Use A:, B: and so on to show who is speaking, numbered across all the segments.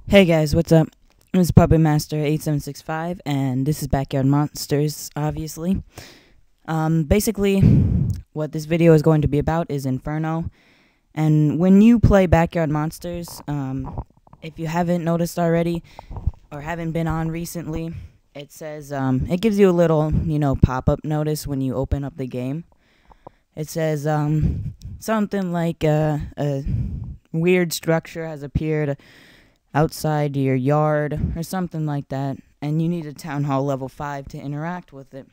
A: Hey guys, what's up? This is Puppet Master 8765, and this is Backyard Monsters, obviously. Basically, what this video is going to be about is Inferno. And when you play Backyard Monsters, if you haven't noticed already, or haven't been on recently, it says, it gives you a little, pop-up notice when you open up the game. It says, something like, a weird structure has appeared outside your yard or something like that, and you need a Town Hall level 5 to interact with it.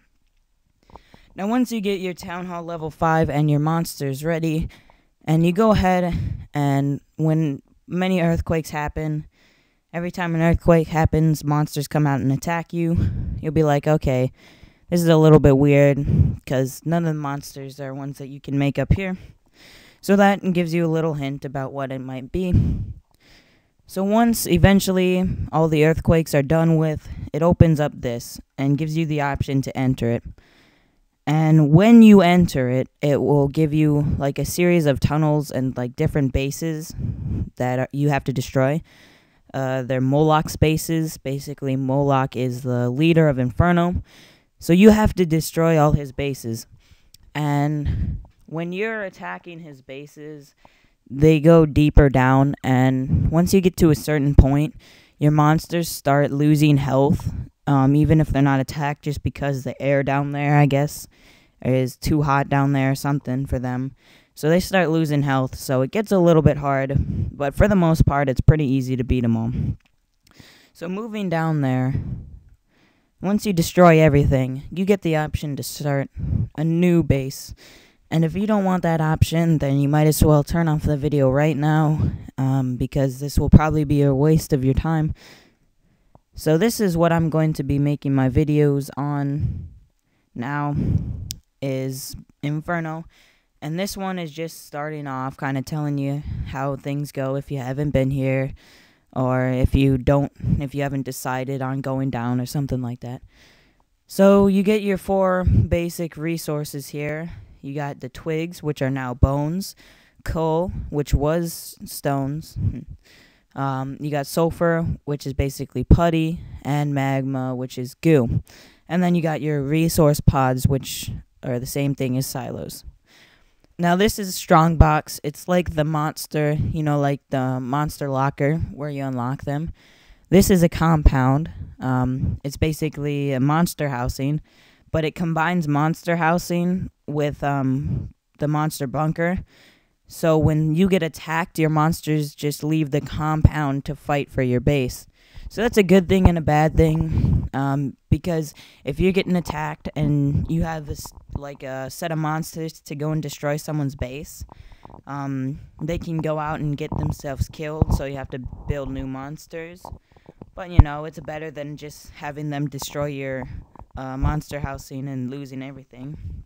A: Now once you get your Town Hall level 5 and your monsters ready, and you go ahead and when many earthquakes happen, every time an earthquake happens, monsters come out and attack you, you'll be like, okay, this is a little bit weird, because none of the monsters are ones that you can make up here. So that gives you a little hint about what it might be. So once eventually all the earthquakes are done with, it opens up this and gives you the option to enter it. And when you enter it, it will give you like a series of tunnels and like different bases that you have to destroy. They're Moloch bases. Basically, Moloch is the leader of Inferno. So you have to destroy all his bases. And when you're attacking his bases, they go deeper down, and once you get to a certain point, your monsters start losing health, even if they're not attacked, just because the air down there, I guess, is too hot down there or something for them. So they start losing health, so it gets a little bit hard, but for the most part, it's pretty easy to beat them all. So moving down there, once you destroy everything, you get the option to start a new base. And if you don't want that option, then you might as well turn off the video right now, because this will probably be a waste of your time. So this is what I'm going to be making my videos on now, is Inferno. And this one is just starting off, kind of telling you how things go if you haven't been here, or if you haven't decided on going down or something like that. So you get your 4 basic resources here. You got the twigs, which are now bones, coal, which was stones. You got sulfur, which is basically putty, and magma, which is goo. And then you got your resource pods, which are the same thing as silos. Now this is Strongbox. It's like the monster, like the monster locker where you unlock them. This is a compound. It's basically a monster housing, but it combines monster housing with the monster bunker. So when you get attacked, your monsters just leave the compound to fight for your base. So that's a good thing and a bad thing, because if you're getting attacked and you have this like a set of monsters to go and destroy someone's base, they can go out and get themselves killed, so you have to build new monsters. But it's better than just having them destroy your monster housing and losing everything.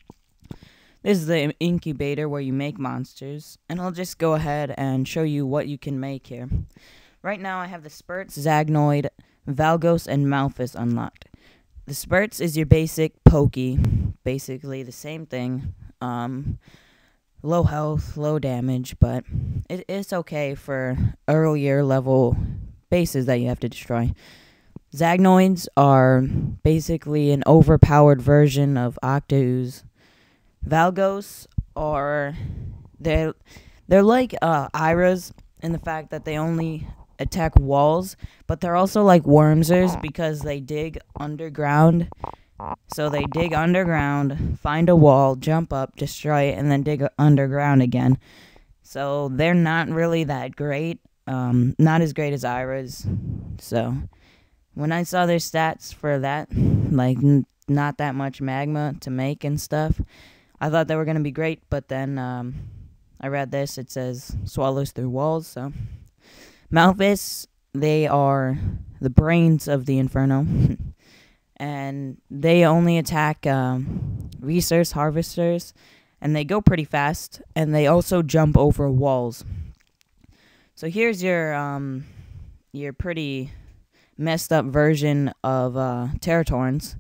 A: This is the Incubator where you make monsters, and I'll just go ahead and show you what you can make here. Right now I have the Spurts, Zagnoid, Valgos, and Malphus unlocked. The Spurts is your basic pokey, basically the same thing. Low health, low damage, but it's okay for earlier level bases that you have to destroy. Zagnoids are basically an overpowered version of Octooze. Valgos are they're like Iras in the fact that they only attack walls, but they're also like Wormsers because they dig underground. So they dig underground, find a wall, jump up, destroy it, and then dig underground again. So they're not really that great, not as great as Iras. So when I saw their stats for that, like not that much magma to make and stuff, I thought they were going to be great, but then I read this. It says swallows through walls, so. Malphus, they are the brains of the Inferno, and they only attack resource harvesters, and they go pretty fast, and they also jump over walls. So here's your pretty messed up version of Territorns.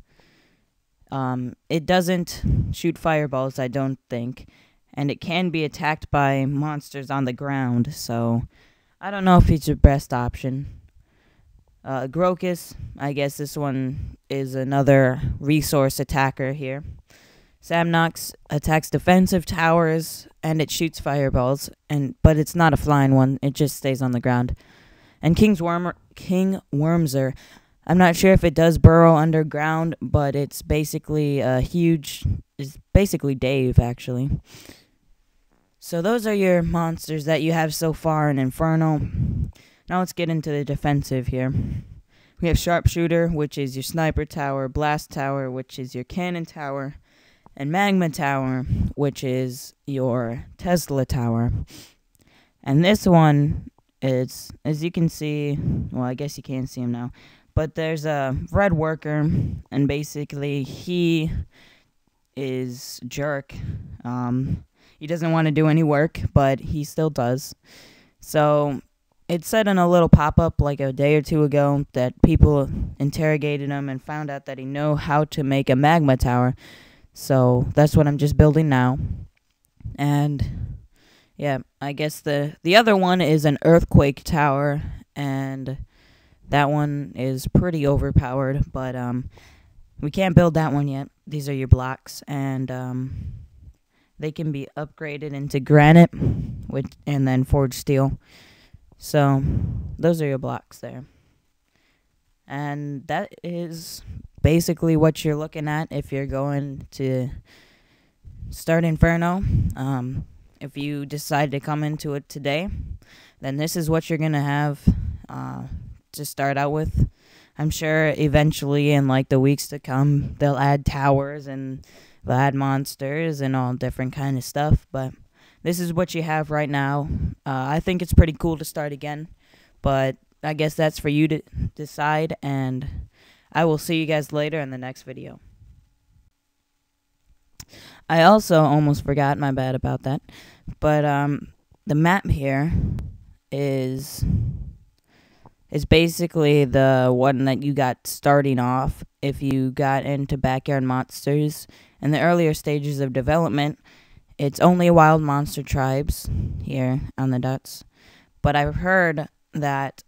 A: It doesn't shoot fireballs, I don't think, and it can be attacked by monsters on the ground, so I don't know if it's your best option. Grocus, I guess this one is another resource attacker here. Samnox attacks defensive towers and it shoots fireballs, but it's not a flying one, it just stays on the ground. And King Wormser, I'm not sure if it does burrow underground, but it's basically it's basically Dave, actually. So those are your monsters that you have so far in Inferno. Now let's get into the defensive here. We have Sharpshooter, which is your sniper tower, Blast Tower, which is your cannon tower, and Magma Tower, which is your Tesla Tower. And this one is, as you can see, well, I guess you can't see him now, but there's a red worker, and basically he is jerk. He doesn't want to do any work, but he still does. So it said in a little pop-up like a day or two ago that people interrogated him and found out that he know how to make a magma tower. So that's what I'm just building now. And yeah, I guess the other one is an earthquake tower, and that one is pretty overpowered, but we can't build that one yet. These are your blocks, and they can be upgraded into granite and then forged steel. So those are your blocks there. And that is basically what you're looking at if you're going to start Inferno. If you decide to come into it today, then this is what you're going to have to start out with. I'm sure eventually in like the weeks to come, they'll add towers and they'll add monsters and all different kind of stuff, but this is what you have right now. I think it's pretty cool to start again, but I guess that's for you to decide, and I will see you guys later in the next video. I also almost forgot, my bad about that, but the map here is basically the one that you got starting off if you got into Backyard Monsters. In the earlier stages of development, it's only wild monster tribes here on the dots. But I've heard that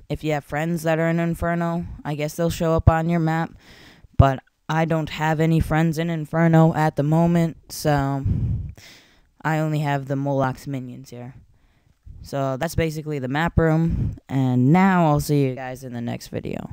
A: if you have friends that are in Inferno, I guess they'll show up on your map. But I don't have any friends in Inferno at the moment, so I only have the Moloch's minions here. So that's basically the map room, and now I'll see you guys in the next video.